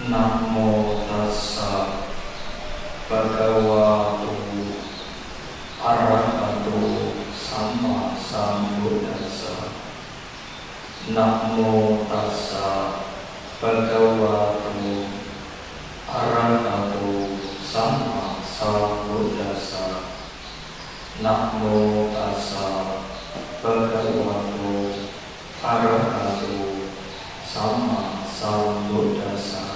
Namo tassa bhagavato arahato sama sambuddhassa. Namo tassa bhagavato arahato sama sambuddhassa. Namo tassa bhagavato arahato sama sambuddhassa.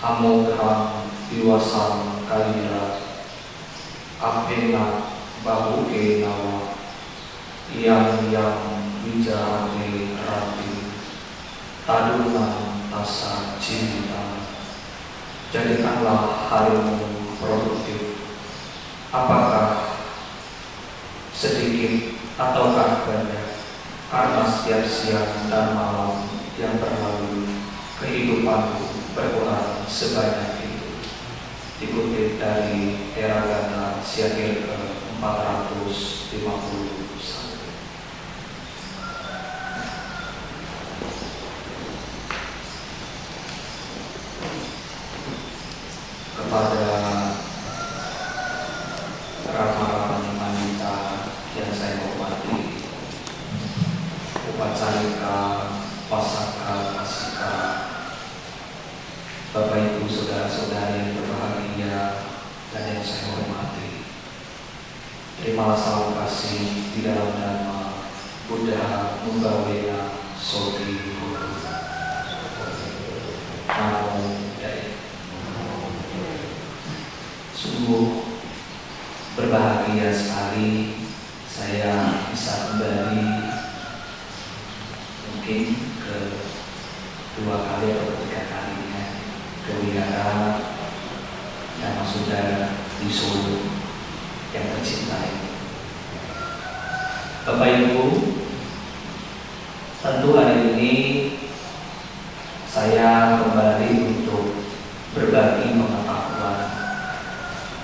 Amogham diwasam kalira apena bahuke nawa yang wijarane rapi tadunan tasa cinta. Jadikanlah harimu produktif, apakah sedikit ataukah banyak, karena setiap siang dan malam yang berlalu kehidupanku berkurang sebanyak itu. Dikutip dari Heragana Siagil ke 451. Kepada Rama wanita yang saya hormati, upacarika, pasaka, kasika, Bapak Ibu saudara-saudari yang berbahagia dan yang saya hormati, terimalah salam kasih di dalam nama Buddha Numbawena Sogi Guru. Namo Buddhaya. Sungguh berbahagia sekali saya bisa kembali, mungkin ke dua kali atau ketiga kalinya, ke wihara Dhamma Saudara di Solo yang tercinta ini. Bapak Ibu, tentu hari ini saya kembali untuk berbagi pengetahuan,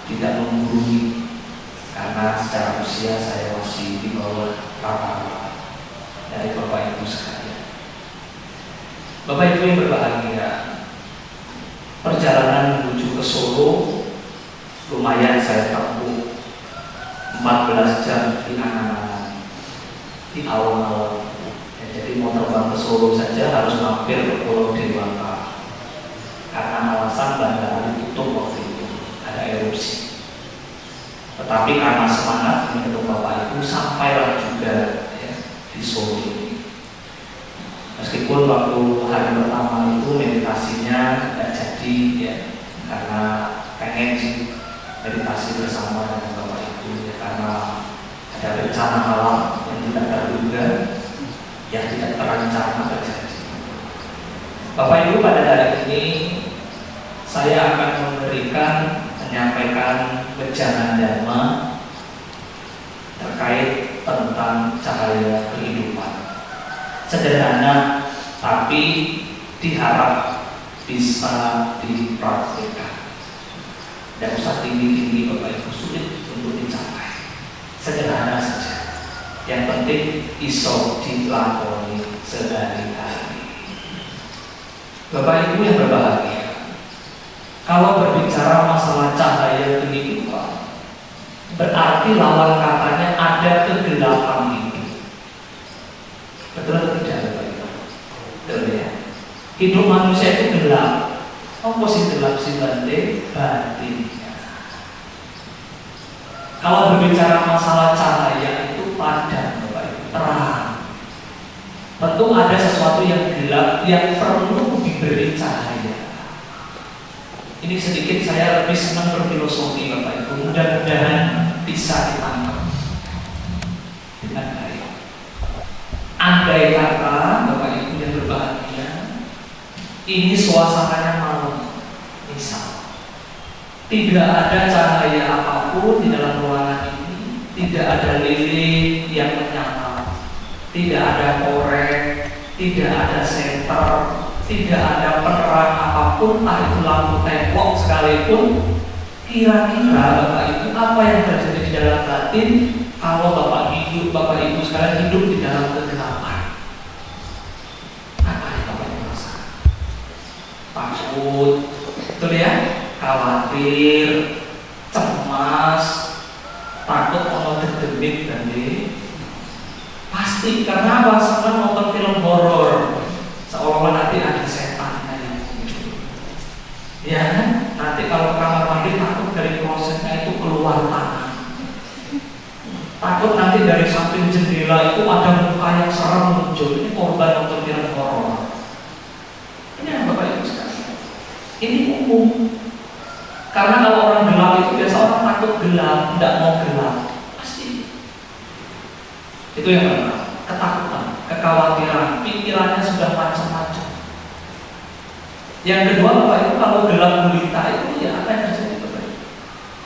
tidak menggurui, karena secara usia saya masih di bawah rata-rata dari Bapak Ibu sekalian. Bapak Ibu yang berbahagia, perjalanan menuju ke Solo lumayan saya tempuh 14 jam di angan-angan, di awal-awal. Jadi mau terbang ke Solo saja harus mampir ke Pulau Dewata karena alasan bandara ditutup waktu itu, ada erupsi. Tetapi karena semangat menurut Bapak Ibu, sampailah juga ya, di Solo ini. Meskipun waktu hari pertama itu meditasinya tidak jadi ya, karena pengen sih meditasi bersama dengan Bapak Ibu ya, karena ada bencana alam yang tidak terduga, yang tidak terancam terjadi. Bapak Ibu, pada hari ini saya akan menyampaikan wejangan Dhamma terkait tentang cahaya kehidupan. Sederhana, tapi diharap bisa dipraktikkan. Tidak usah tinggi-tinggi Bapak Ibu, sulit untuk dicapai. Sederhana saja. Yang penting iso dilakoni sehari-hari. Bapak Ibu yang berbahagia, kalau berbicara masalah cahaya kehidupan, berarti lawan katanya ada kegelapan itu. Betul atau tidak, Bapak Ibu? Betul ya. Hidup manusia itu gelap. Apa sih gelap sih batinnya? Kalau berbicara masalah cahaya itu padam, Bapak Ibu, terang. Tentu ada sesuatu yang gelap yang perlu diberi cahaya. Ini sedikit saya lebih senang berfilosofi, Bapak Ibu. Mudah-mudahan bisa ditangkap dengan baik. Andai kata Bapak Ibu yang berbahagia, ini suasananya malam, misal tidak ada cahaya apapun di dalam ruangan ini, tidak ada lilin yang menyala, tidak ada korek, tidak ada senter, tidak ada penerang apapun, entah itu lampu tembok sekalipun. Kira-kira Bapak Ibu apa yang terjadi di dalam batin kalau Bapak Ibu sekalian hidup di dalam kegelapan? Apa yang Bapak Ibu rasakan? takut, betul ya? Khawatir, cemas, takut kalau deg-degan tadi. Pasti karena apa? Senang nonton film horor, seolah-olah nanti ada setan gitu. Ya kan? Nanti kalau ke kamar mandi takut dari klosetnya itu keluar tanah. Takut nanti dari samping jendela itu ada muka yang serem muncul. Ini korban nonton film horor. Ini yang Bapak Ibu sekalian. Ini umum. Karena kalau orang gelap itu biasa orang takut gelap, tidak mau gelap. Pasti. Itu yang pertama. Ketakutan, kekhawatiran, pikirannya sudah macam-macam. Yang kedua, Bapak Ibu kalau gelap gulita itu ya apa yang terjadi Bapak Ibu?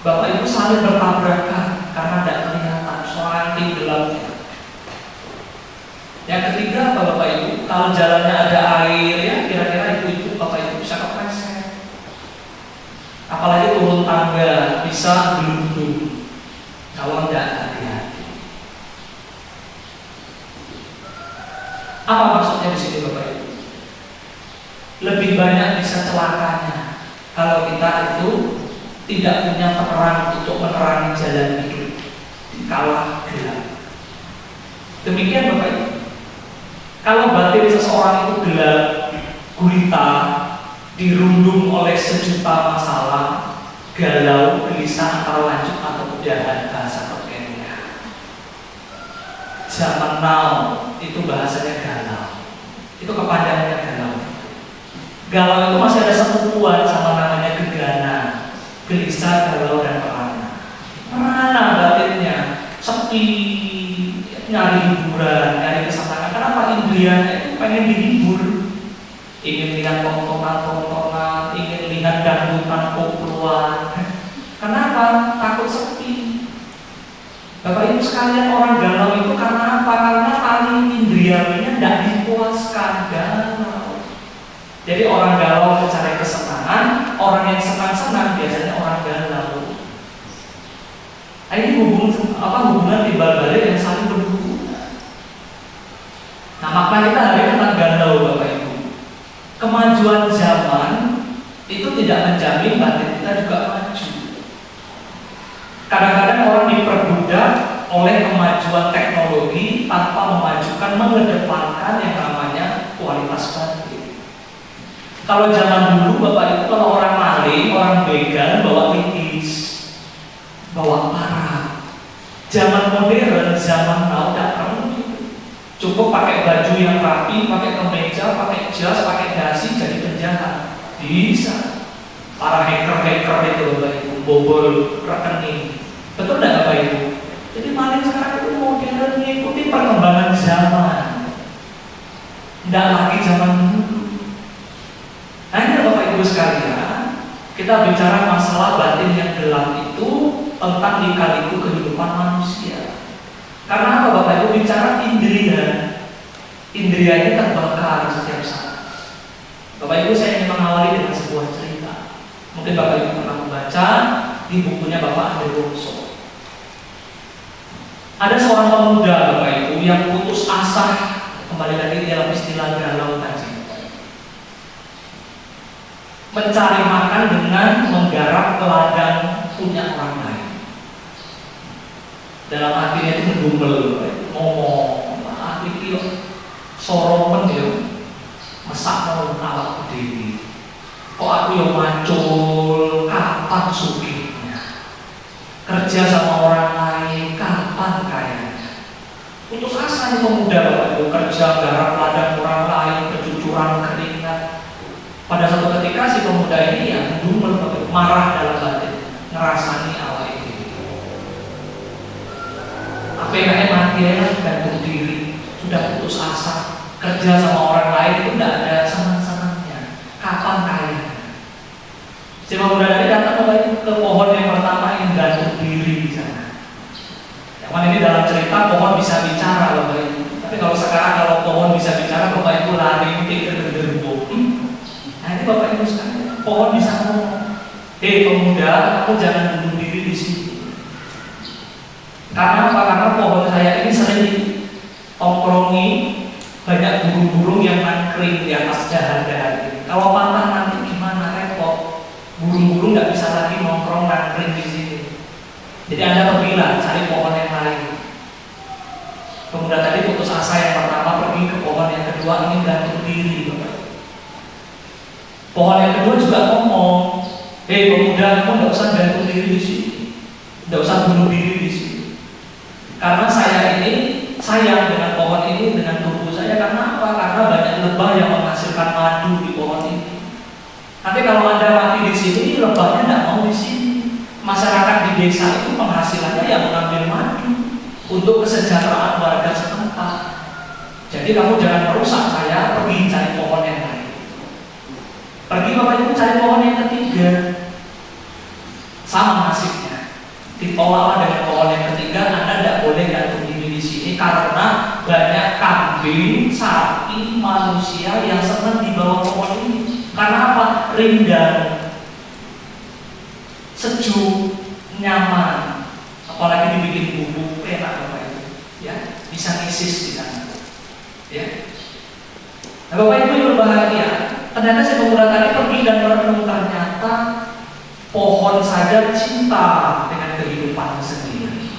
Bapak Ibu saling bertabrakan karena tidak kelihatan saking gelapnya. Yang ketiga apa Bapak Ibu? Kalau jalannya ada air ya kira-kira ibu-ibu Bapak Ibu bisa kepleset. Apalagi turun tangga bisa gelundung kalau tidak hati-hati. Apa maksudnya di sini Bapak Ibu? Lebih banyak bisa celakanya kalau kita itu tidak punya penerang untuk menerangi jalan hidup kalah gelap. Demikian Bapak Ibu. Kalau batin seseorang itu gelap, gulita, dirundung oleh sejuta masalah, galau, gelisah, antara lanjut atau udahan bahasa Perkemnya. Zaman now itu bahasanya galau. Itu kepanjangannya galau. Galau itu masih ada sentuhan sama namanya gegana, gelisah, galau, dan merana. Merana batinnya sepi, nyari hiburan, nyari kesenangan. Kenapa? Indrianya itu pengen dihibur, ingin lihat tontonan-tontonan, ingin lihat dangdutan koploan. Kenapa? Takut sepi. Bapak Ibu sekalian, orang galau itu karena apa? Karena tali indrianya tidak dipuaskan, galau. Jadi orang galau mencari kesenangan, orang yang senang-senang biasanya orang galau. Nah, ini hubungan timbal balik yang saling berhubungan. Nah, makna kita hari ini tentang galau Bapak Ibu. Kemajuan zaman itu tidak menjamin batin kita juga maju. Kadang-kadang orang diperbudak oleh kemajuan teknologi tanpa memajukan, mengedepankan yang namanya kualitas batin. Kalau zaman dulu Bapak Ibu, kalau orang maling, orang begal bawa litis, bawa parang. Zaman modern, zaman now tidak perlu. Cukup pakai baju yang rapi, pakai kemeja, pakai jas, pakai dasi jadi penjahat. Bisa. Para hacker-hacker itu Bapak Ibu, bobol rekening. Betul tidak Bapak Ibu? Jadi maling sekarang itu modern, mengikuti perkembangan zaman. Tidak lagi zaman dulu. Nah ini Bapak Ibu sekalian, kita bicara masalah batin yang gelap itu tentang lika-liku kehidupan manusia. Karena apa Bapak Ibu? Bicara indria, indria ini terbakar setiap saat. Bapak Ibu, saya ingin mengawali dengan sebuah cerita. Mungkin Bapak Ibu pernah membaca di bukunya Bapak Andre Wongso. Ada seorang pemuda Bapak Ibu yang putus asa, kembali lagi dalam istilah galau tadi, mencari makan dengan menggarap ladang punya orang lain. Dalam hatinya itu mendumel, ngomong, hati itu soromen ya, masak mau awak dewi. Kok aku yang mancul, kapan sugihnya? Kerja sama orang lain, kapan kayanya? Putus asa nih pemuda Bapak Ibu, kerja garap ladang orang lain, kecucuran keringat. Pada suatu ketika si pemuda ini yang mendumel, marah dalam batin, ngerasani awak ini. APKM mati ya, gantung diri, sudah putus asa, kerja sama orang lain itu tidak ada senang-senangnya. Kapan kaya? Si pemuda tadi datang ke pohon yang pertama yang gantung diri di sana. Yang mana ini dalam cerita pohon bisa bicara Bapak Ibu. Tapi kalau sekarang kalau pohon bisa bicara, Bapak Ibu lari ke gerbong. Nah ini Bapak Ibu sekalian, pohon bisa ngomong. Pemuda, aku jangan bunuh diri di sini. Karena apa? Karena pohon saya ini sering ditongkrongi banyak burung-burung yang nangkring di atas dahan-dahan ini. Kalau patah nanti gimana? Jadi Anda pergilah cari pohon yang lain. Pemuda tadi putus asa, yang pertama pergi ke pohon yang kedua, ingin gantung diri. Pohon yang kedua juga ngomong, hei pemuda, kamu tidak usah gantung diri di sini, tidak usah bunuh diri di sini. Karena saya ini sayang dengan pohon ini, dengan tubuh saya. Karena apa? Karena banyak lebah yang menghasilkan madu di pohon ini. Tapi kalau Anda mati di sini, lebahnya tidak mau di sini. Masyarakat di desa itu penghasilannya yang mengambil madu untuk kesejahteraan warga setempat. Jadi kamu jangan merusak saya, pergi cari pohon yang lain. Pergi Bapak Ibu cari pohon yang ketiga. Sama nasibnya. Ditolaklah dengan pohon yang ketiga, Anda tidak boleh gantung diri di sini karena banyak kambing, sapi, manusia yang senang di bawah pohon ini. Karena apa? Rindang, sejuk, nyaman, apalagi dibikin bubuk, enak Bapak Ibu, ya, bisa ngisis di sana, ya. Nah Bapak Ibu yang berbahagia, ternyata si pemuda tadi pergi dan merenung, ternyata pohon saja cinta dengan kehidupannya sendiri.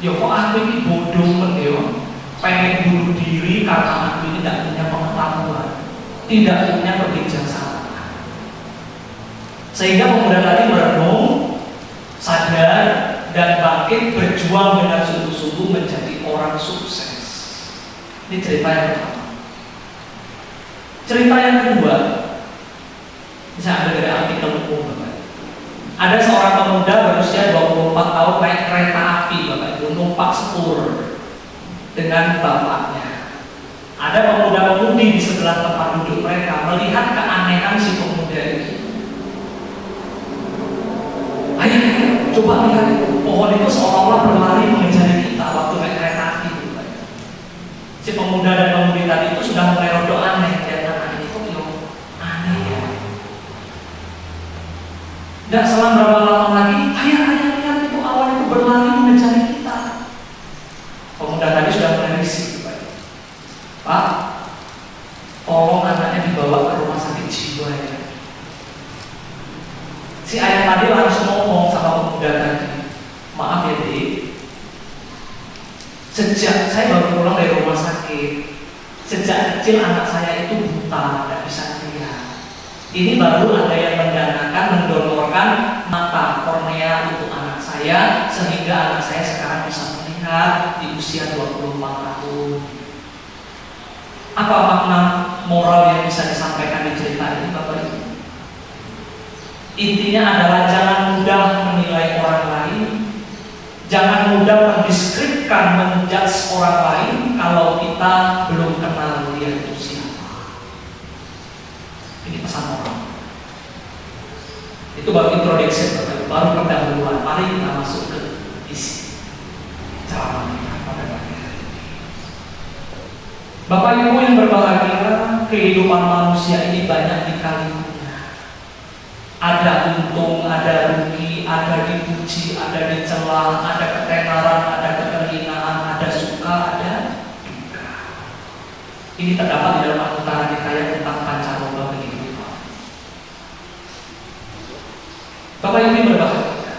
Ya kok aku ini bodoh menyo, pengen bunuh diri karena aku ini tidak punya pengetahuan, tidak punya kebijaksanaan. Sehingga pemuda tadi merenung, sadar, dan bangkit berjuang dengan sungguh-sungguh menjadi orang sukses. Ini cerita yang pertama. Cerita yang kedua, bisa ambil dari artikel umum Bapak. Ada seorang pemuda berusia 24 tahun naik kereta api Bapak Ibu, numpak sepur dengan bapaknya. Ada pemuda-pemudi di sebelah tempat duduk mereka melihat keanehan si pemuda ini. Ayo, coba lihat pohon itu seolah-olah berlari mengejar kita waktu naik kereta api. Si pemuda dan pemudi tadi itu sudah mulai rodok aneh, dan anak ini kok aneh ya. Dan selang berapa lama lagi, ayah lihat itu awan itu berlari mengejar kita. Pemuda tadi sudah mulai risih, Pak, tolong anaknya dibawa ke rumah sakit jiwa ya. Si ayah tadi langsung ngomong sama pemuda tadi, maaf ya Dik, sejak saya baru pulang dari rumah sakit, sejak kecil anak saya itu buta, tidak bisa lihat. Ini baru ada yang mendanakan, mendonorkan mata kornea untuk anak saya, sehingga anak saya sekarang bisa melihat di usia 24 tahun. Apa makna moral yang bisa disampaikan di cerita ini Bapak Ibu? Intinya adalah jangan mudah menilai orang lain, jangan mudah mendeskripsikan, menjudge orang lain kalau kita belum kenal dia itu siapa. Ini pesan moral. Itu baru introduction, baru pendahuluan. Mari kita masuk ke isi ceramah kita pada pagi hari ini. Bapak Ibu yang berbahagia, kehidupan manusia ini banyak dikali. Ada untung, ada rugi, ada dipuji, ada dicela, ada ketenaran, ada keterhinaan, ada suka, ada duka. Ini terdapat di dalam Al-Quran dikaya tentang pancaroba kehidupan. Bapak Ibu berbahagia.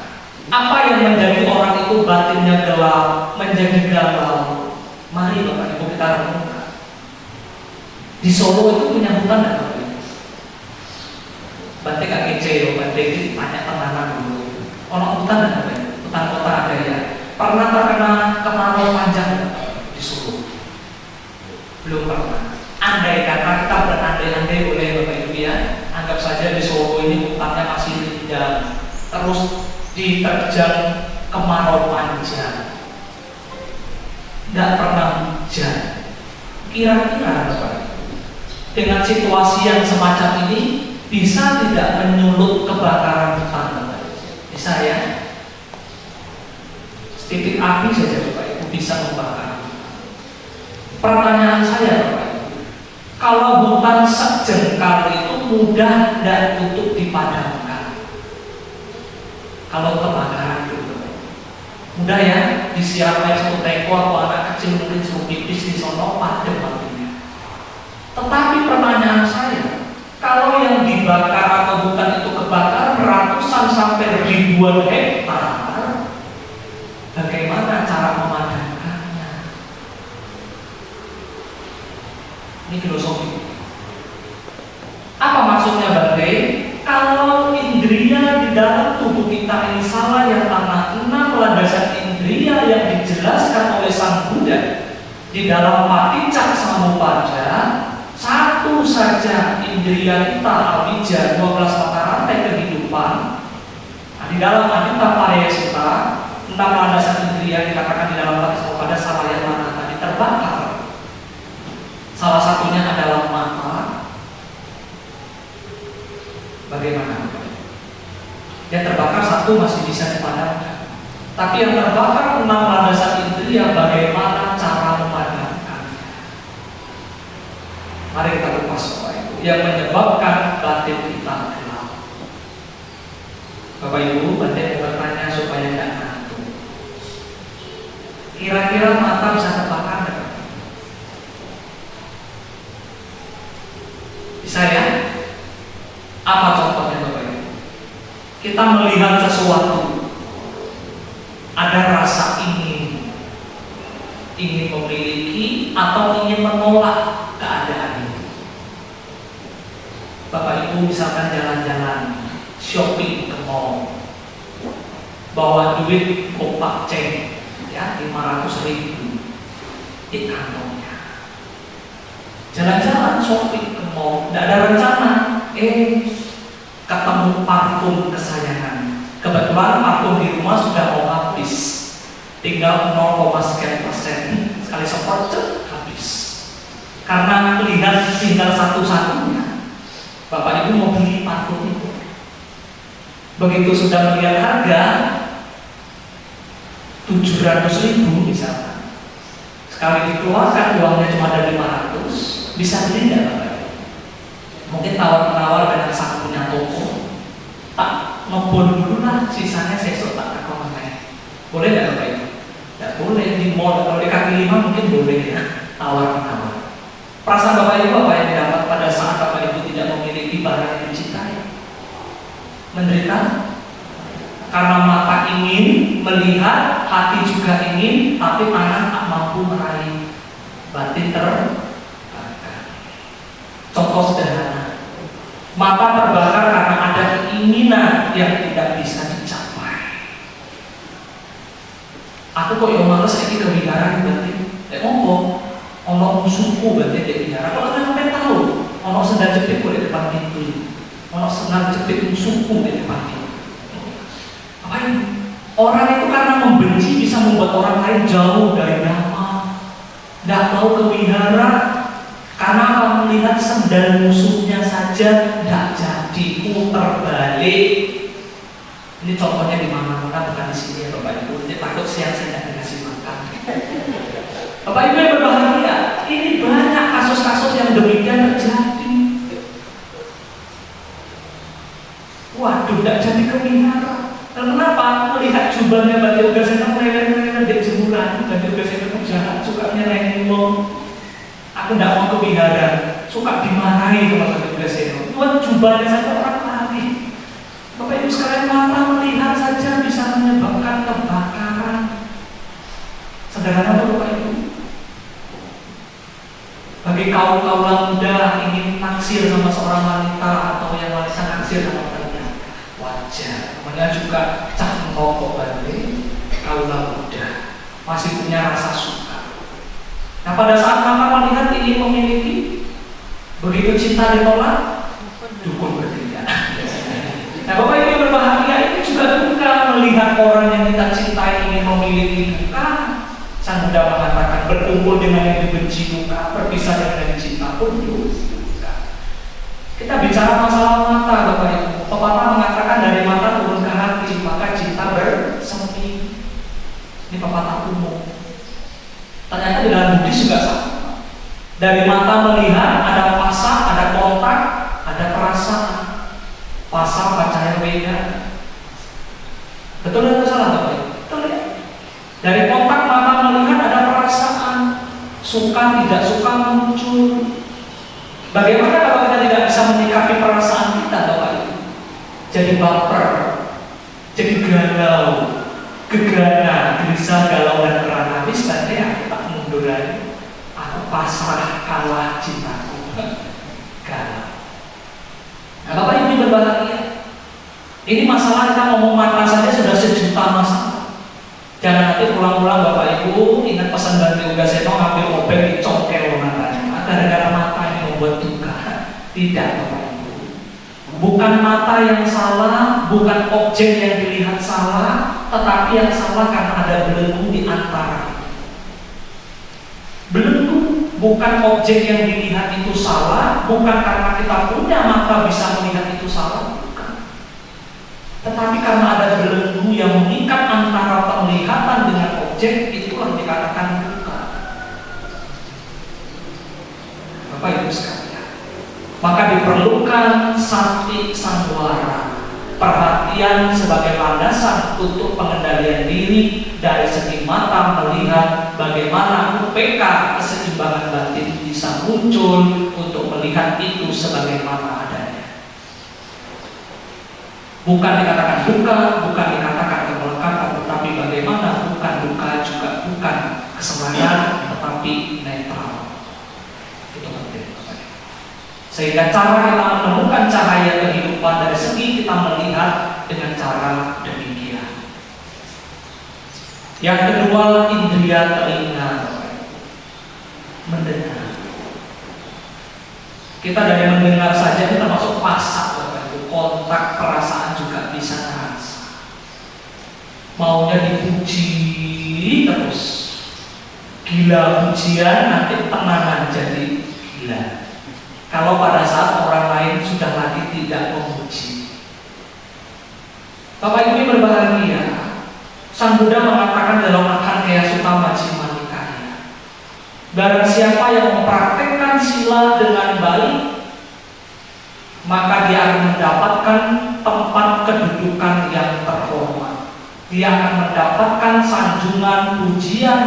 Apa yang menjadi orang itu batinnya gelap, menjadi galau? Mari Bapak Ibu kita renungkan. Di Solo itu punya hutan dan Bante gak kece loh, Bante ini banyak tenanan dulu. Orang hutan dan apa ya? Hutan kota ada ya. Pernah terkena kemarau panjang di Solo? Belum pernah. Andai kata kita berandai-andai boleh Bapak Ibu ya, anggap saja di Solo ini hutannya masih rindang, terus diterjang kemarau panjang, tidak pernah hujan. Kira-kira Bapak Ibu, dengan situasi yang semacam ini bisa tidak menyulut kebakaran hutan? Bisa ya? Setitik api saja Bapak Ibu bisa membakar. Pertanyaan saya Bapak Ibu, kalau hutan sejengkal itu mudah dan untuk dipadamkan, kalau kebakaran itu mudah ya, disiram air satu teko atau anak kecil mungkin suruh pipis di sono padam apinya. Tetapi pertanyaan saya, kalau yang dibakar atau hutan itu kebakar ratusan sampai ribuan hektar, Bagaimana cara memadamkannya? Ini filosofi. Apa maksudnya Bante? Kalau indria di dalam tubuh kita ini salah yang karena 6 landasan indria yang dijelaskan oleh Sang Buddha di dalam Paticca Samuppada, satu saja indria kita avijja 12 mata rantai kehidupan. Nah, di dalam Adita Paraya Sutta 6 landasan indria dikatakan di dalam Paticca Samuppada salah yang mana tadi terbakar. Salah satunya adalah mata. Bagaimana? Yang terbakar satu masih bisa dipadamkan, tapi yang terbakar 6 landasan indria, bagaimana cara memadamkannya? Mari kita kupas soal itu yang menyebabkan batin kita gelap. Bapak Ibu, Bante bertanya supaya tidak ngantuk. Kira-kira mata bisa terbakar enggak? Bisa ya? Apa contohnya Bapak Ibu? Kita melihat sesuatu, ada rasa ingin memiliki atau ingin menolak keadaan itu. Bapak Ibu misalkan jalan-jalan, shopping ke mall, bawa duit kopak ceng, ya 500.000 di kantongnya. Jalan-jalan shopping ke mall, tidak ada rencana. Ketemu parfum kesayangan. Kebetulan parfum di rumah sudah mau habis, tinggal 0,sekian%. Sekali semprot habis. Karena melihat tinggal satu-satunya, Bapak Ibu mau beli parfum itu. Begitu sudah melihat harga 700.000 misalkan, sekali dikeluarkan uangnya cuma ada 500, bisa beli nggak Bapak? Mungkin tawar-menawar dengan sang punya toko, tak ngebon dulu lah, sisanya sesok tak rekomendasi. Boleh nggak Bapak Ibu? Tidak boleh. Di mall, kalau di kaki lima mungkin boleh ya, tawar-menawar. Perasaan Bapak Ibu apa yang didapat pada saat Bapak Ibu tidak memiliki barang yang dicintai? Menderita? Karena mata ingin melihat, hati juga ingin, tapi tangan tak mampu meraih. Batin terbakar. Contoh sederhana, mata terbakar karena ada keinginan yang tidak bisa dicapai. Aku kok yang males ini kewihara berarti, ono musuhku berarti di wihara. Kalau sampai tahu, ono sendal jepit di depan pintu, ono sendal jepit musuhku di depan pintu. Apa ini? Orang itu karena membenci bisa membuat orang lain jauh dari Dhamma, tidak mau ke wihara. Karena melihat sendal musuhnya saja tidak jadi, putar balik. Ini contohnya di mana-mana, bukan di sini ya Bapak Ibu. Nanti takut siang saya tidak dikasih makan. Bapak Ibu yang berbahagia, ini banyak kasus-kasus yang demikian terjadi. Waduh, tidak jadi ke wihara. Kenapa? Melihat jubahnya Bante Ugasena meleleh-meleleh di jemuran. Bante Ugasena jahat, suka nyerengin wong. Aku tidak mau ke wihara, suka dimarahi sama Bante Ugasena. Buat jubahnya saja orang lari. Bapak Ibu sekalian, mata melihat saja bisa menyebabkan kebakaran. Sederhana tuh Bapak Ibu. Bagi kaum muda ingin naksir sama seorang wanita atau yang wanita naksir sama pria, wajar. Namanya juga cah ngokok Bante, kaum muda masih punya rasa suka. Nah pada saat mata melihat ini memiliki, begitu cinta ditolak, dukun bertindak. Nah Bapak Ibu berbahagia, ini juga duka melihat orang yang kita cintai ingin memiliki duka. Sang Buddha mengatakan berkumpul dengan yang dibenci duka, berpisah dengan yang dicinta pun duka. Kita bicara masalah mata Bapak Ibu. Pepatah mengatakan dari mata turun ke hati, maka cinta bersemi. Ini pepatah umum. Ternyata di dalam Buddhis juga sama. Dari mata melihat ada pasa, ada kontak, ada perasaan. Pasa pacaya weda. Betul atau salah Bapak Ibu? Betul ya? Dari kontak mata melihat ada perasaan, suka tidak suka muncul. Bagaimana kalau kita tidak bisa menyikapi perasaan kita Bapak Ibu? Jadi baper, jadi galau, gegana, gelisah, galau dan kerana habis berarti aku tak mundur lagi. Aku pasrah kalah cintaku. Galau. Nah, Bapak Ibu berbahagia. Ini masalah kita ngomong mata saja sudah sejuta masalah. Jangan nanti pulang-pulang Bapak Ibu ingat pesan Banti Uga Seto ngambil obeng dicongkel matanya. Gara-gara mata ini membuat duka. Tidak Bapak Ibu. Bukan mata yang salah, bukan objek yang dilihat salah, tetapi yang salah karena ada belenggu di antara. Belenggu bukan objek yang dilihat itu salah, bukan karena kita punya mata bisa melihat itu salah, bukan. Tetapi karena ada belenggu yang mengikat antara penglihatan dengan objek, itu yang dikatakan bukan. Bapak Ibu sekalian, maka diperlukan sati sanwara, perhatian sebagai landasan untuk pengendalian diri dari segi mata melihat bagaimana UPK keseimbangan batin bisa muncul untuk melihat itu sebagaimana adanya. Bukan dikatakan duka, bukan dikatakan kemelekatan, tetapi bagaimana bukan duka juga bukan kesenangan, tetapi netral. Itu penting. Sehingga cara kita menemukan cahaya kehidupan dari segi kita melihat dengan cara demikian. Yang kedua, indria telinga, mendengar. Kita dari mendengar saja kita masuk pasak, kontak perasaan juga bisa terasa. Maunya dipuji terus, gila pujian nanti tenangan jadi gila. Kalau pada saat orang lain sudah lagi tidak memuji. Bapak Ibu berbahagia. Sang Buddha mengatakan dalam Akhanaya Sutta Majjhima Nikaya, barang siapa yang mempraktekkan sila dengan baik, maka dia akan mendapatkan tempat kedudukan yang terhormat. Dia akan mendapatkan sanjungan pujian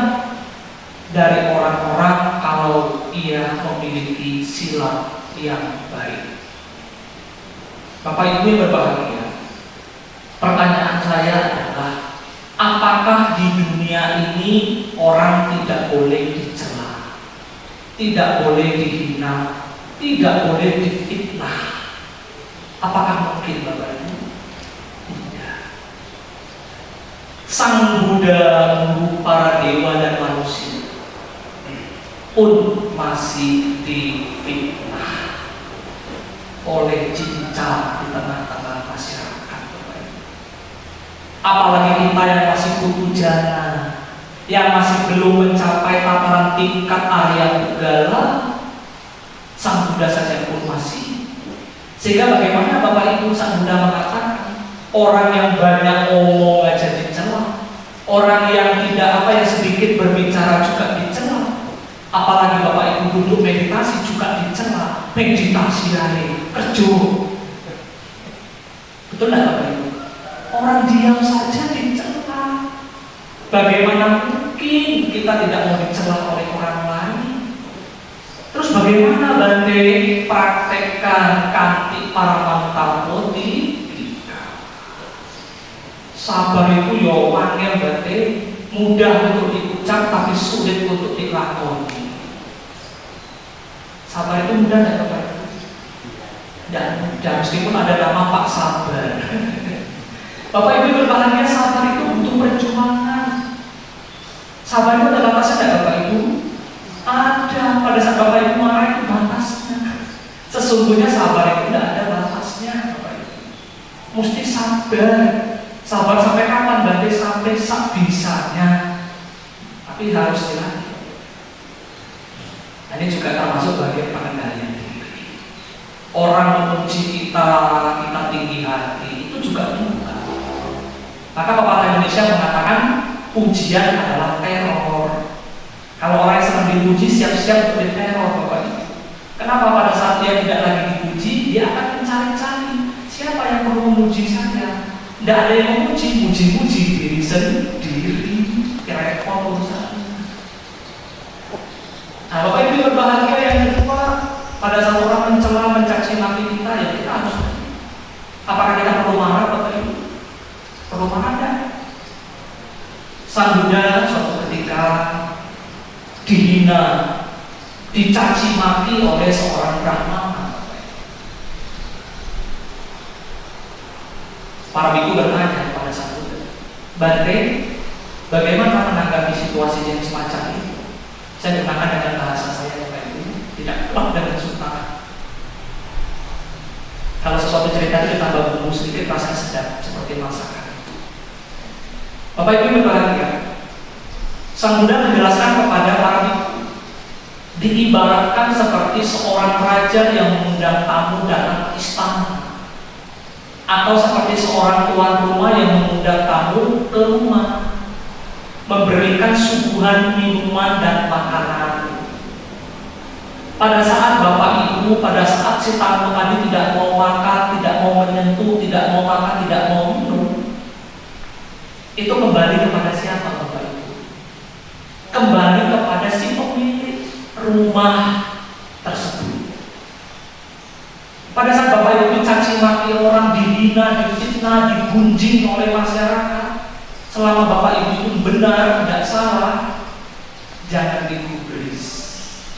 dari orang-orang kalau ia memiliki sila yang baik. Bapak Ibu berbahagia. Pertanyaan saya adalah, apakah di dunia ini orang tidak boleh dicela, tidak boleh dihina, tidak boleh difitnah? Apakah mungkin Bapak Ibu? Tidak. Sang Buddha guru para dewa dan manusia pun masih difitnah oleh cincang di tengah-tengah masyarakat. Apalagi kita yang masih putu jana, yang masih belum mencapai tataran tingkat Arya Pugala, Sang Buddha saja pun masih. Sehingga bagaimana Bapak Ibu, Sang Buddha mengatakan orang yang banyak omong aja dicela, orang yang tidak yang sedikit berbicara juga dicela. Apalagi Bapak Ibu duduk meditasi juga dicela. Meditasi lagi, kerja. Betul tidak Bapak Ibu? Orang diam saja dicela. Bagaimana mungkin kita tidak mau dicela oleh orang lain? Terus bagaimana Bante praktekkan kanti Paramantalpoti? Sabar itu ya wangil Bante, mudah untuk diucap tapi sulit untuk dilakoni. Sabar itu mudah dan Bapak Ibu? Dan meskipun ada nama Pak Sabar. Bapak Ibu berbahagia, sabar itu butuh perjuangan. Sabar itu ada batasnya tidak Bapak Ibu? Ada. Pada saat Bapak Ibu marah itu batasnya. Sesungguhnya sabar itu tidak ada batasnya Bapak Ibu. Mesti sabar. Sabar sampai kapan Bante? Sampai sak bisanya. Tapi harus dilatih. Nah, ini juga termasuk bagian pengendalian diri. Orang memuji kita, kita tinggi hati, itu juga bukan. Maka pepatah Indonesia mengatakan pujian adalah teror. Kalau orang yang sedang dipuji siap-siap untuk diteror Bapak Ibu. Kenapa pada saat dia tidak lagi dipuji, dia akan mencari-cari siapa yang perlu memuji saya. Tidak ada yang memuji, muji-muji diri sendiri, repot urusannya. Nah Bapak Ibu berbahagia, yang kedua, pada saat orang mencela, mencaci maki kita, ya kita harus. Apakah kita perlu marah Bapak Ibu? Perlu marah kan? Sang Bunda suatu ketika dihina, dicaci maki oleh seorang Brahmana. Para biku bertanya kepada Sang Buddha, Bante, bagaimana menanggapi situasi yang semacam ini? Saya gunakan dengan bahasa saya Bapak Ibu, tidak kelak dan kesukaan. Kalau sesuatu cerita itu ditambah bumbu sedikit, rasanya sedap seperti masakan. Bapak Ibu berbahagia, Sang Buddha menjelaskan kepada para biku, diibaratkan seperti seorang raja yang mengundang tamu datang ke istana, atau seperti seorang tuan rumah yang mengundang tamu ke rumah, memberikan suguhan minuman dan makanan. Pada saat Bapak Ibu, pada saat si tamu tadi tidak mau makan, tidak mau menyentuh, tidak mau makan, tidak mau minum, itu kembali kepada siapa Bapak Ibu? Kembali kepada si pemilik rumah tersebut. Pada saat Bapak Ibu dicaci maki orang, dihina, difitnah, digunjing oleh masyarakat, selama Bapak Ibu itu benar, tidak salah, jangan digubris.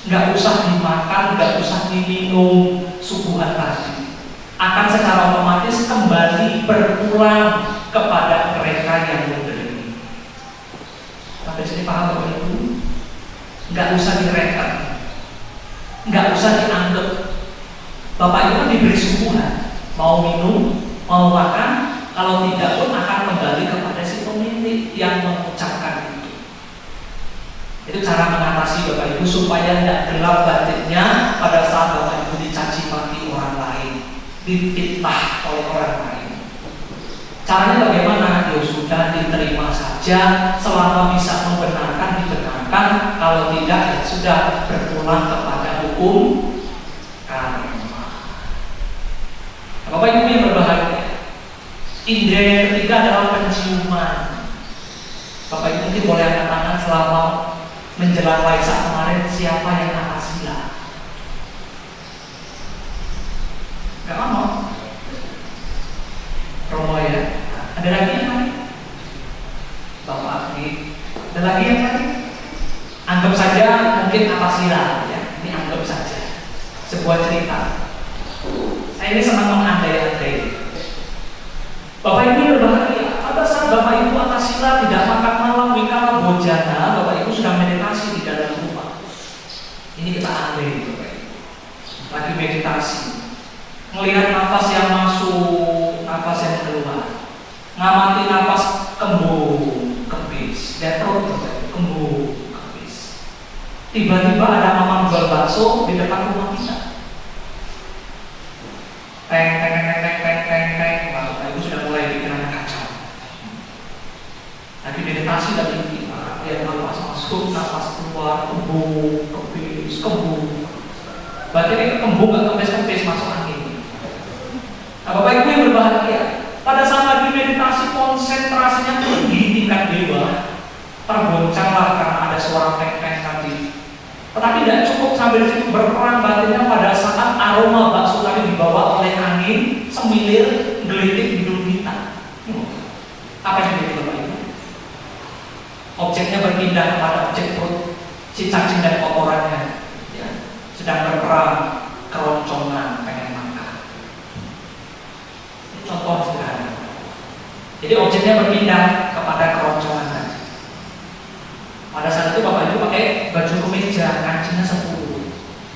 Nggak usah dimakan, nggak usah diminum suguhan tadi. Akan secara otomatis kembali berpulang kepada mereka yang memberi. Sampai sini paham Bapak Ibu? Nggak usah direken, nggak usah dianggap. Bapak Ibu kan diberi suguhan, mau minum, mau makan, kalau tidak pun akan kembali kepada si pemilik yang mengucapkan itu. Itu cara mengatasi Bapak Ibu supaya tidak gelap batinnya pada saat Bapak Ibu dicaci maki orang lain, difitnah oleh orang lain. Caranya bagaimana? Ya sudah, diterima saja, selama bisa membenarkan dibenarkan, kalau tidak ya sudah berpulang kepada hukum karma. Bapak Ibu yang berbahagia, indera yang ketiga adalah penciuman. Bapak Ibu mungkin boleh angkat tangan selama menjelang Waisak kemarin, siapa yang akasila? Gak mau? Romo ya? Ada lagi yang lain? Bapak ini ada lagi yang lain? Anggap saja mungkin akasila ya. Ini anggap saja sebuah cerita. Saya ini senang mengandai-andai. Bapak Ibu berbahagia, pada saat Bapak Ibu akasila tidak makan malam wikala bojana, Bapak Ibu sudah meditasi di dalam rumah. Ini kita andai Bapak Ibu, lagi meditasi, melihat nafas yang masuk, nafas yang keluar, ngamati nafas kembung, kebis, detrot, kembung, kebis. Tiba-tiba ada mamang jual bakso di depan rumah kita. Teng, teng, teng, teng, teng, teng, teng. Bapak Ibu sudah mulai pikirannya kacau. Lagi meditasi tadi kita, lihat nafas masuk, nafas keluar, kembung, kebis, kembung. Berarti ini kembung gak kebis-kebis masuk angin. Nah, Bapak Ibu yang berbahagia, pada saat lagi meditasi konsentrasinya tinggi tingkat dewa, tergoncanglah karena ada suara teng-teng tadi. Tetapi tidak cukup sampai di situ, berperang batinnya pada saat aroma bakso tadi dibawa oleh angin, semilir, gelitik hidung kita. Apa yang terjadi Bapak Ibu? Objeknya berpindah kepada objek perut si cacing dan kotorannya, ya, sedang berperang, keroncongan, pengen makan. Ini contoh sederhana. Jadi objeknya berpindah kepada keroncongan tadi. Pada saat itu Bapak Ibu pakai baju kemeja, kancingnya 10.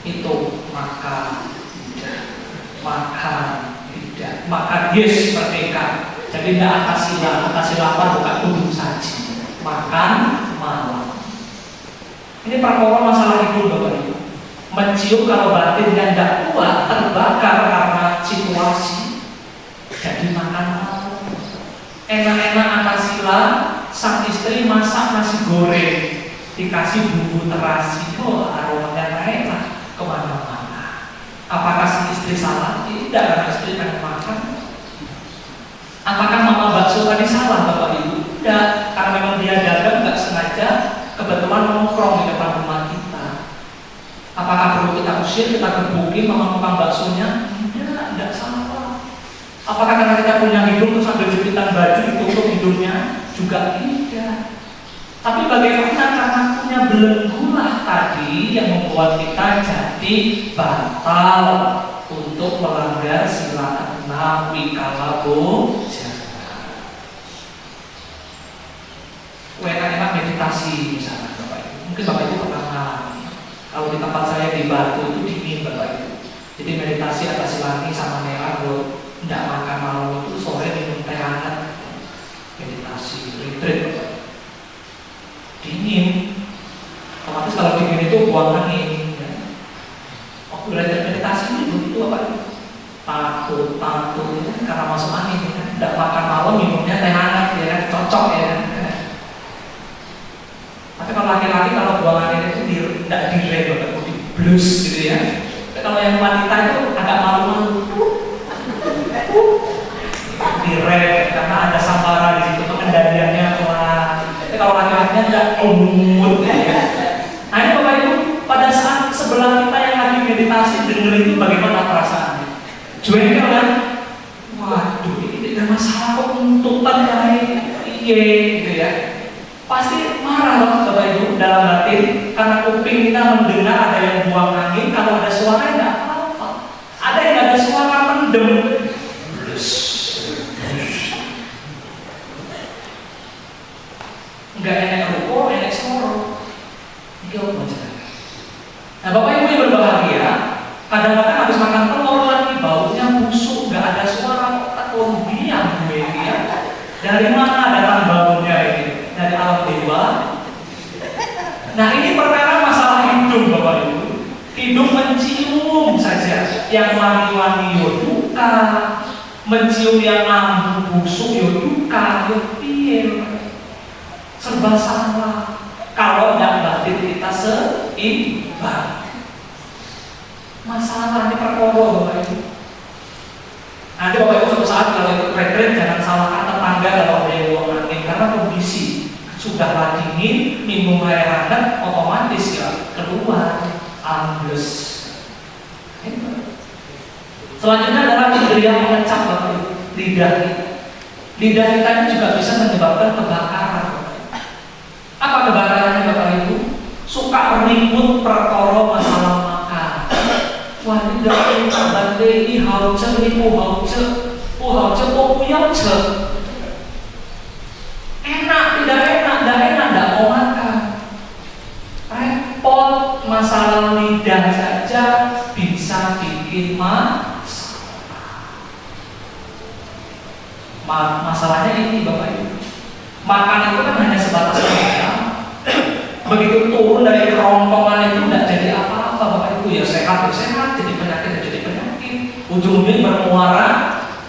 Itu makan, tidak, makan, tidak, makan, yes, merdeka. Jadi tidak akasila apa bukan duduk saji, makan malam. Ini perkara masalah hidup Bapak Ibu. Mencium kalau batinnya tidak kuat, terbakar karena situasi, jadi makan malam. Enak-enak akasila, sang istri masak nasi goreng, dikasih bumbu terasi, oh aromanya enak kemana-mana. Apakah sang istri salah? Tidak, karena istri pengen makan. Apakah mama bakso tadi salah Bapak Ibu? Tidak, karena memang dia dagang nggak sengaja, kebetulan nongkrong di depan rumah kita. Apakah perlu kita usir, kita gebukin mama tukang baksonya? Tidak salah. Apakah karena kita punya hidung terus sambil jepitan baju ditutup hidungnya? Juga tidak. Tapi bagaimana karena punya belenggulah tadi yang membuat kita jadi batal untuk melanggar sila 6 wikala boja. Enak-enak meditasi misalnya Bapak Ibu. Mungkin Bapak Ibu pernah mengalami. Kalau di tempat saya di Batu itu dingin Bapak Ibu. Jadi meditasi atas silani sama merah buat tidak makan malam itu sore minum teh hangat. Meditasi, retreat Bapak Ibu. Dingin. Otomatis kalau dingin itu buang angin. Ya. Waktu belajar meditasi itu begitu Bapak Ibu. Takut ya, karena masuk angin ya. Tidak makan malam minumnya teh hangat ya kan, cocok ya kan. Tapi kalau laki-laki kalau buang angin itu tidak direm atau di blus gitu ya. Tapi kalau yang wanita itu agak malu-malu, direm karena ada samara di situ pengendaliannya pelan. Tapi kalau laki-lakinya tidak umut ya. Nah ini Bapak Ibu pada saat sebelah kita yang lagi meditasi dengar itu bagaimana perasaannya? Jengkel kan? Waduh ini ada masalah kok tuntutan kayak gitu ya. Pasti marah loh Bapak Ibu dalam batin karena kuping kita mendengar ada yang buang angin, kalau ada suara tidak apa-apa. Ada yang ada suara mendem. Enggak enak ruko, enak suara. Ini apa macam? Nah Bapak Ibu yang berbahagia, kadang-kadang habis makan telur lagi baunya busuk, enggak ada suara, kok biang gue ya. Dari mana datang baunya ini? Dari alam dewa. Nah ini perkara masalah hidung Bapak Ibu. Hidung mencium saja yang wangi-wangi yo duka, mencium yang ambu busuk yo duka, yo piye. Serba salah kalau yang batin kita seimbang. Masalahnya perkara Bapak Ibu. Nanti Bapak Ibu suatu saat kalau ikut retreat jangan salahkan tetangga kalau ada yang buang angin karena kondisi sudah dingin, minum air hangat, otomatis ya keluar ambles. Selanjutnya adalah indera mengecap Bapak Ibu, lidah kita. Lidah kita ini juga bisa menyebabkan kebakaran. Apa kebakarannya Bapak Ibu? Suka ribut perkara masalah makan. Wah ini dari bande ini hauce ini hauce ce. Enak, tidak mau makan. Repot, masalah lidah saja bisa bikin masalahnya ini Bapak Ibu. Makan itu kan hanya sebatas makan. Begitu turun dari kerongkongan itu tidak jadi apa-apa Bapak Ibu ya sehat, jadi penyakit, ujung-ujungnya bermuara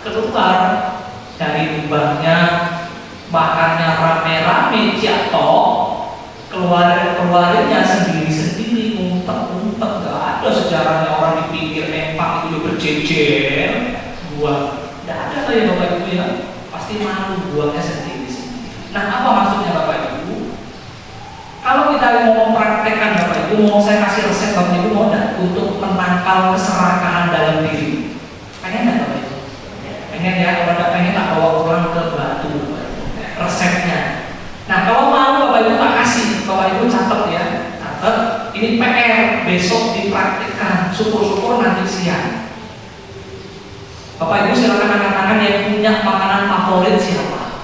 keluar dari lubangnya. Makannya rame-rame jatuh, keluarinnya sendiri-sendiri, ngumpet-ngumpet, gak ada sejarahnya orang dipikir empak itu berjejer, buang, gak ada kayak Bapak Ibu ya, pasti malu buangnya sendiri-sendiri. Nah apa maksudnya Bapak Ibu? Kalau kita mau mempraktekkan Bapak Ibu, mau saya kasih resep Bapak Ibu mau gak untuk menangkal keserakahan dalam diri? Pengen gak Bapak Ibu? Pengen ya, kalau gak pengen tak bawa pulang ke Batu resepnya. Nah kalau mau Bapak Ibu tak kasih, Bapak Ibu catat ya, catat. Ini PR besok dipraktikkan. Syukur-syukur nanti siang. Bapak Ibu silakan angkat tangan yang punya makanan favorit siapa?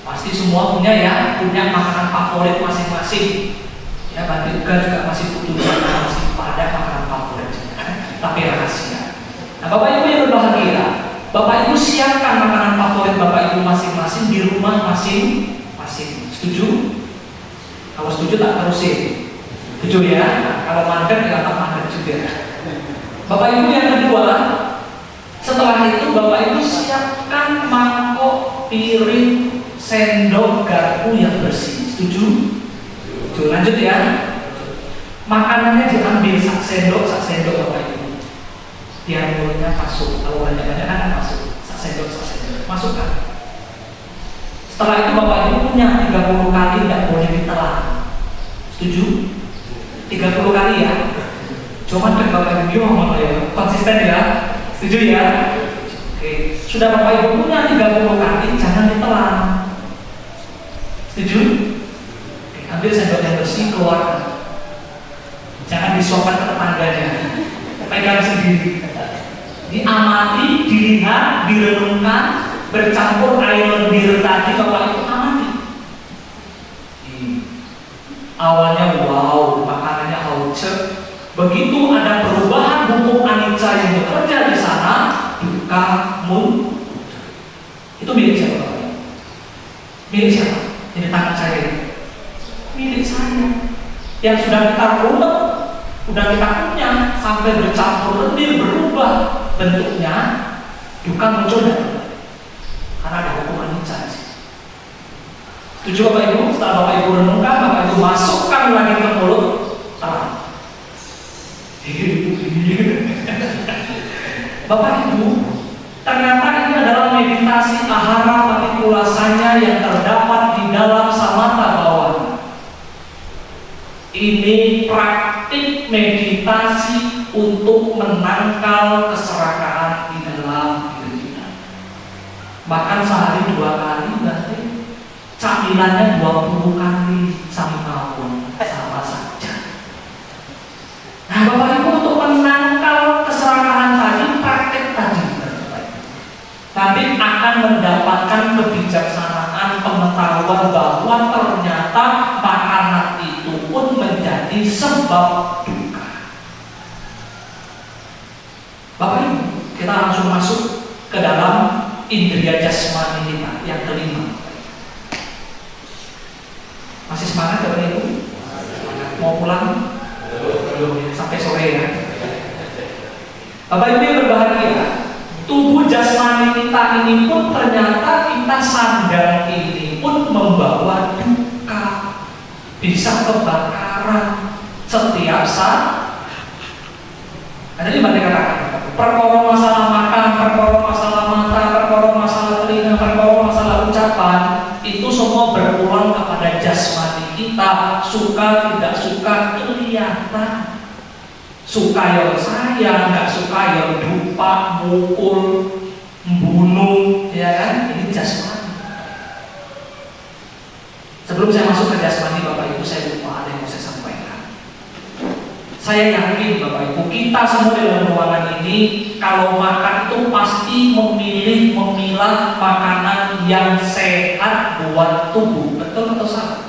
Pasti semua punya ya, punya makanan favorit masing-masing. Ya Banti juga masih butuh masih pada makanan favorit, tapi rahasia. Nah Bapak Ibu yang berbahagia, Bapak Ibu siapkan makanan favorit Bapak Ibu masing-masing di rumah masing-masing. Setuju? Kalau setuju tak terusin. Setuju ya? Nah, kalau mandek ya tak mandek juga. Bapak Ibu yang kedua, setelah itu Bapak Ibu siapkan mangkok, piring, sendok, garpu yang bersih. Setuju? Setuju. Lanjut ya. Makanannya diambil sak sendok Bapak Ibu. Biar mulutnya masuk, kalau banyak-banyak kan masuk, sak sendok, masukkan. Setelah itu Bapak Ibu punya 30 kali tidak boleh ditelan. Setuju? 30 kali ya. Cuman kan Bapak Ibu ngomong ya, konsisten ya. Setuju ya? Oke. Sudah Bapak Ibu punya 30 kali, jangan ditelan. Setuju? keluarkan. Jangan disuapkan ke tetangganya, pegang sendiri. Diamati, dilihat, direnungkan, bercampur air lendir tadi, Bapak Ibu amati. Awalnya wow, makanannya hauce. Begitu ada perubahan hukum anicca yang bekerja di sana, duka muncul. Itu milik siapa, Bapak Ibu? Milik siapa? Ini tangan saya. Milik saya. Yang sudah kita runek, sudah kita kunyah sampai bercampur lendir, berubah bentuknya, duka muncul dan karena ada hukum anicca. Setuju Bapak Ibu? Setelah Bapak Ibu renungkan, Bapak Ibu masukkan lagi ke mulut, terang. Bapak Ibu, ternyata ini adalah meditasi ahara patikulasanya yang terdapat di dalam samatha bhawana. Ini praktik meditasi untuk menangkal keserakahan di dalam diri kita. Makan sehari 2 kali berarti camilannya 20 kali sama saja. Nah, Bapak Ibu, untuk menangkal keserakahan tadi, praktek tadi nanti akan mendapatkan kebijaksanaan, pengetahuan bahwa ternyata makanan itu pun menjadi sebab duka. Bapak Ibu, kita langsung masuk ke dalam indria jasmani kita yang kelima. Masih semangat Bapak Ibu? Mau pulang? Belum, sampai sore ya. Bapak Ibu yang berbahagia, tubuh jasmani kita ini pun ternyata kita sandang ini pun membawa duka, bisa kebakaran setiap saat. Ada lima dikatakan, perkara masalah makan, perkara masalah mata, perkara masalah telinga, perkara masalah ucapan, itu semua berulang kepada jasmani kita. Suka tidak suka kelihatan. Suka yang sayang, nggak suka yang dupa, mukul, membunuh, ya kan? Ini jasmani. Sebelum saya masuk ke jasmani, Bapak Ibu, saya lupa ada yang mau saya sampaikan. Saya yakin Bapak Ibu, kita semua di dalam ruangan ini kalau makan itu pasti memilah makanan yang sehat buat tubuh. Betul atau salah?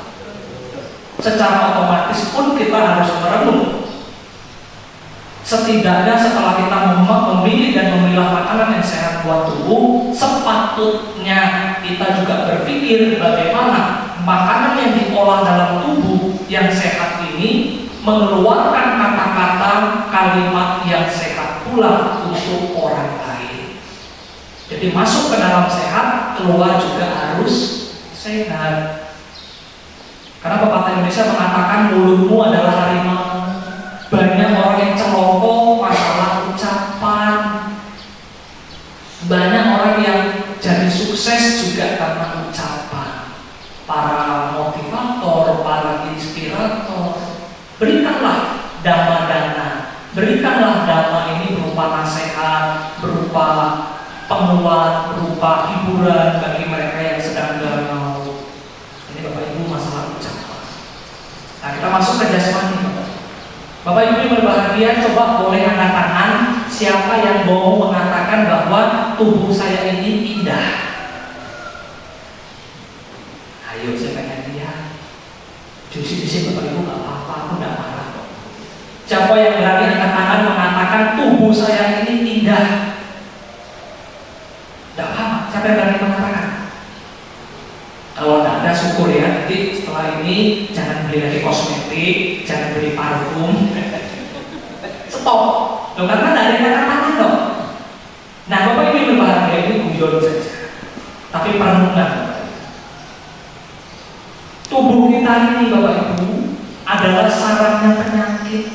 Secara otomatis pun kita harus merenung. Setidaknya setelah kita memilih dan memilah makanan yang sehat buat tubuh, sepatutnya kita juga berpikir bagaimana makanan yang diolah dalam tubuh yang sehat ini mengeluarkan kata-kata kalimat yang sehat pula untuk orang lain. Jadi masuk ke dalam sehat, keluar juga harus sehat. Karena pepatah Indonesia mengatakan mulutmu adalah harimau. Banyak orang yang celoko masalah ucapan. Banyak orang yang jadi sukses juga karena ucapan. Para motivator, para inspirator, berikanlah dhamma-dana, berikanlah dhamma ini berupa nasihat, berupa penguat, berupa hiburan bagi mereka yang sedang galau. Ini Bapak Ibu masalah ucapan. Nah, kita masuk ke jasmani. Bapak Ibu yang berbahagia, coba boleh angkat tangan siapa yang mau mengatakan bahwa tubuh saya ini indah. Ayo, saya pengen lihat. Jusi-jusi Bapak Ibu gak apa-apa, aku gak marah kok. Siapa yang berani angkat tangan mengatakan tubuh saya ini indah? Gak apa-apa, siapa yang berani mengatakan? Kalau tidak ada syukur ya, nanti setelah ini jangan beli lagi kosmetik, jangan beli parfum. Stop. Loh, karena tidak ada yang katakan dong. Nah, Bapak Ibu yang berbahagia, ini guyon saja, tapi perenungan. Tubuh kita ini Bapak Ibu adalah sarangnya penyakit.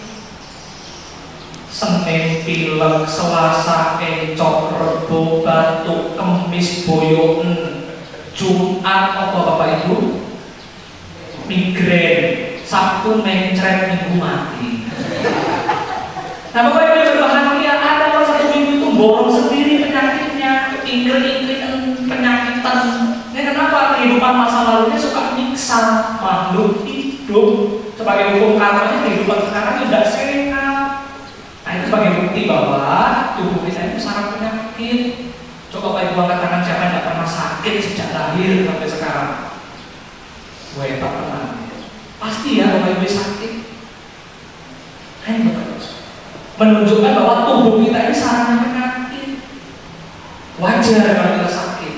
Senin, pilek, Selasa, encok, Rebo, batuk, Kemis, boyon, Jumat apa Bapak Ibu? Migrain, Sabtu mencret, Minggu mati. Nah, Bapak Ibu yang berbahagia, ada orang satu minggu itu borong sendiri penyakitnya, ingkir-ingkir penyakitan. Ini kenapa? Kehidupan masa lalunya suka nyiksa makhluk hidup. Sebagai hukum karmanya kehidupan sekarang tidak sehat. Nah itu sebagai bukti bahwa tubuh kita itu syarat penyakit. Coba Pak Ibu angkat tangan siapa yang tidak pernah sakit sejak lahir sampai sekarang? Gue tak pernah. Pasti ya Bapak Ibu sakit. Menunjukkan bahwa tubuh kita ini sarana penyakit. Wajar kalau kita sakit.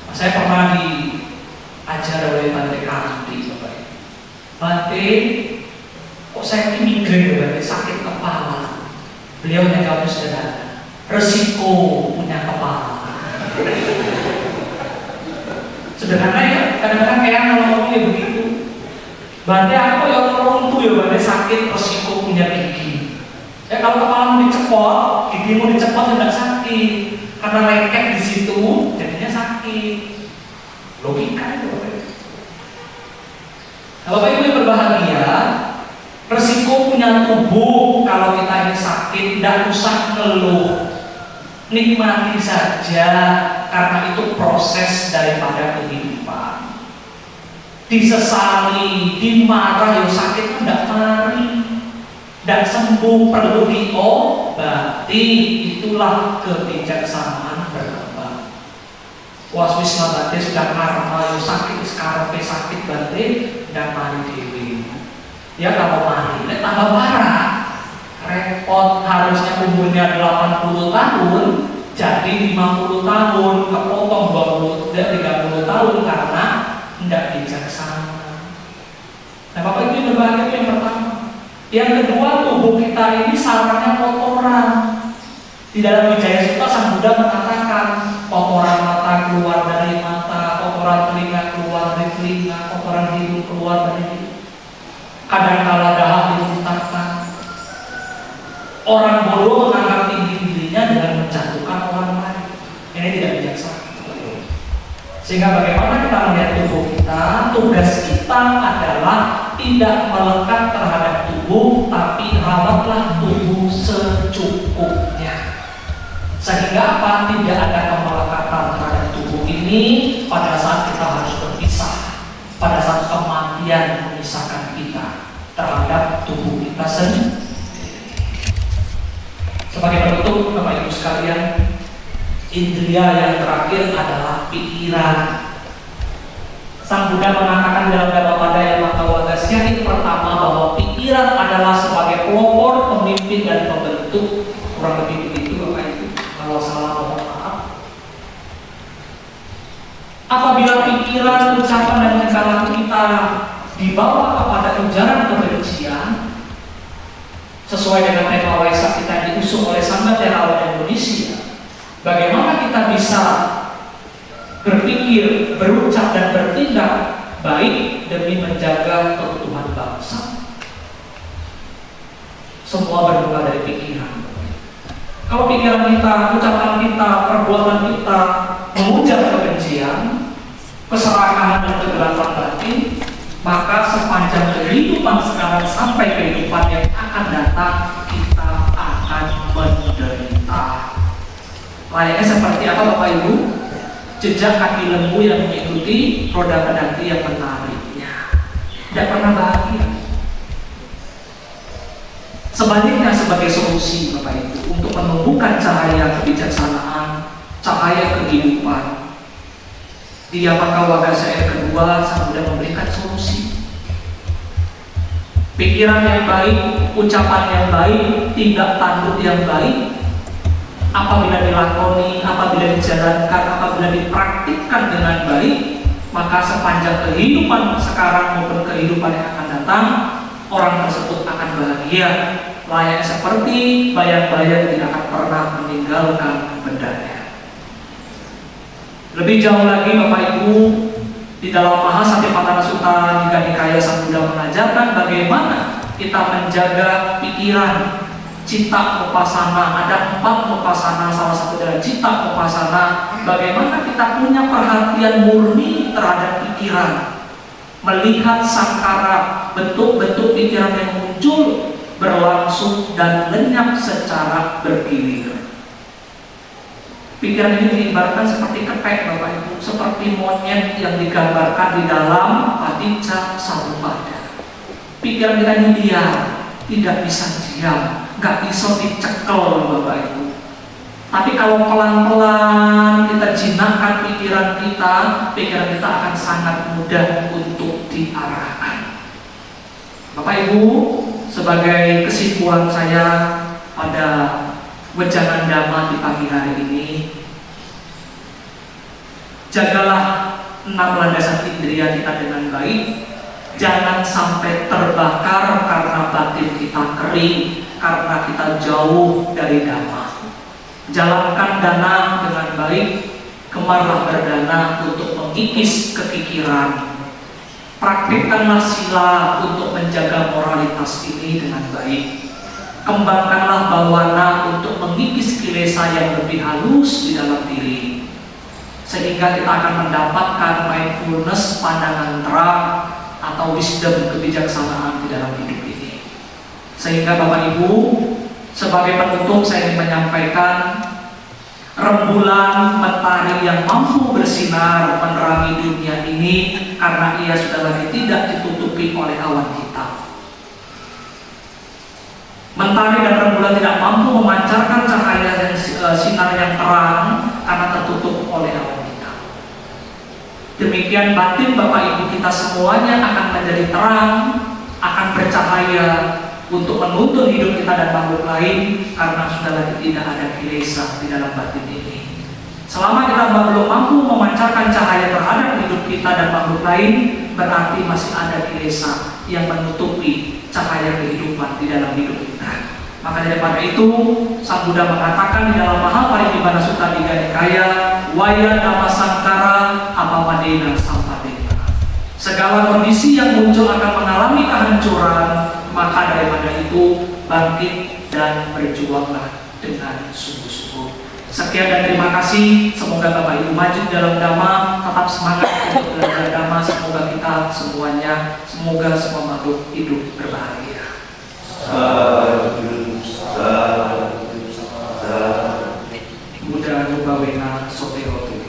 Nah, saya pernah diajar oleh Bante Kanti, Bapak Ibu. Bante, kok saya ini migrain Bante, sakit kepala. Beliau hanya jawab sederhana, resiko punya kepala. Sederhana ya, kadang-kadang kayak ngomongnya begitu. Bante aku ya runtuh ya Bante sakit resiko punya gigi. Ya kalau kepalamu dicepot, gigimu dicepot tidak sakit. Karena lengket di situ, jadinya sakit. Logika itu Bapak Ibu. Nah, Bapak Ibu yang berbahagia, resiko punya tubuh kalau kita ini sakit tidak usah ngeluh, nikmati saja karena itu proses daripada kehidupan. Disesali, dimarah, yang sakit tidak mari, tidak sembuh, perlu diobati. Itulah kebijaksanaan berkembang. Waswisma Bante sudah karma yang sakit sekarang sakit Bante dan mari dewi. Ya kalau mari, tambah parah, repot. Harusnya umurnya 80 tahun, jadi 50 tahun, kepotong 30 tahun karena tidak bijaksana. Nah Bapak Ibu yang berbahagia itu yang pertama. Yang kedua, tubuh kita ini sarana kotoran. Di dalam Wijaya Sutta Sang Buddha mengatakan kotoran mata keluar dari mata, kotoran telinga keluar dari telinga, kotoran hidung keluar dari hidung. Kadang-kala dahak dimuntahkan. Orang bodoh mengangkat tinggi dirinya dengan menjatuhkan orang lain. Ini tidak bijaksana. Sehingga bagaimana kita melihat tubuh kita, tugas kita adalah tidak melekat terhadap tubuh, tapi rawatlah tubuh secukupnya. Sehingga apa? Tidak ada kemelekatan terhadap tubuh ini pada saat kita harus berpisah, pada saat kematian memisahkan kita terhadap tubuh kita sendiri. Sebagai penutup, Bapak Ibu sekalian, indria yang terakhir adalah pikiran. Sang Buddha mengatakan dalam Dhammapada yang Makawagasya yang pertama bahwa pikiran adalah sebagai pelopor, pemimpin dan pembentuk. Kurang lebih begitu Bapak Ibu. Kalau salah mohon maaf. Apabila pikiran, ucapan dan tindakan kita dibawa kepada ujaran kebencian, sesuai dengan tema Waisak kita yang diusung oleh Sangga Theravada Indonesia, bagaimana kita bisa berpikir, berucap dan bertindak baik demi menjaga keutuhan bangsa? Semua bermula dari pikiran. Kalau pikiran kita, ucapan kita, perbuatan kita mengujar kebencian, keserakahan dan kegelapan batin, maka sepanjang kehidupan sekarang sampai kehidupan yang akan datang, kita akan menderita. Layaknya seperti apa Bapak Ibu? Jejak kaki lembu yang mengikuti roda pedati yang menariknya. Tidak pernah bahagia. Sebaliknya sebagai solusi Bapak Ibu untuk menumbuhkan cahaya kebijaksanaan, cahaya kehidupan, di Makawagasya yang kedua, Sang Buddha memberikan solusi. Pikiran yang baik, ucapan yang baik, tindak tanduk yang baik, apabila dilakoni, apabila dijalankan, apabila dipraktikkan dengan baik, maka sepanjang kehidupan sekarang maupun kehidupan yang akan datang, orang tersebut akan bahagia, layaknya seperti bayang-bayang yang akan pernah meninggalkan bendanya. Lebih jauh lagi Bapak Ibu, di dalam Mahasatipatthana Sutta Digha Nikaya Sang Buddha mengajarkan bagaimana kita menjaga pikiran. Cita upasana, ada 4 upasana, salah satu dari cita upasana. Bagaimana kita punya perhatian murni terhadap pikiran, melihat sangkara, bentuk-bentuk pikiran yang muncul, berlangsung dan lenyap secara bergilir. Pikiran ini diibaratkan seperti kepek Bapak Ibu, seperti monyet yang digambarkan di dalam Paticca Samuppada. Pikiran kita ini liar, tidak bisa diam, nggak bisa dicekel Bapak Ibu. Tapi kalau pelan-pelan kita jinakkan pikiran kita akan sangat mudah untuk diarahkan. Bapak Ibu, sebagai kesimpulan saya pada wejangan Dhamma di pagi hari ini, jagalah 6 landasan indria kita dengan baik. Jangan sampai terbakar karena batin kita kering, karena kita jauh dari Dhamma. Jalankan dana dengan baik, kemarlah berdana untuk mengikis kekikiran. Praktikkanlah sila untuk menjaga moralitas ini dengan baik. Kembangkanlah bawana untuk mengikis kilesa yang lebih halus di dalam diri, sehingga kita akan mendapatkan mindfulness, pandangan terang, atau wisdom, kebijaksanaan di dalam hidup ini. Sehingga Bapak Ibu, sebagai penutup saya ingin menyampaikan, rembulan matahari yang mampu bersinar menerangi dunia ini karena ia sudah lagi tidak ditutupi oleh awan hitam. Mentari dan rembulan tidak mampu memancarkan cahaya dan sinar yang terang karena tertutup oleh awan hitam. Demikian batin Bapak Ibu kita semuanya akan menjadi terang, akan bercahaya untuk menuntun hidup kita dan makhluk lain karena sudah lagi tidak ada kilesa di dalam batin ini. Selama kita belum mampu memancarkan cahaya terhadap hidup kita dan makhluk lain, berarti masih ada kilesa yang menutupi cahaya kehidupan di dalam hidup kita. Maka daripada itu, Sang Buddha mengatakan di dalam Mahaparinibbana Sutta Digha Nikaya, Waya Dhamma Sankara Apamadena Sampadena. Segala kondisi yang muncul akan mengalami kehancuran, maka daripada itu bangkit dan berjuanglah dengan sungguh-sungguh. Sekian dan terima kasih. Semoga Bapak Ibu maju dalam Dhamma, tetap semangat untuk belajar Dhamma. Semoga kita semuanya, semoga semua makhluk hidup berbahagia. Buddha Nubawena Sotehotu.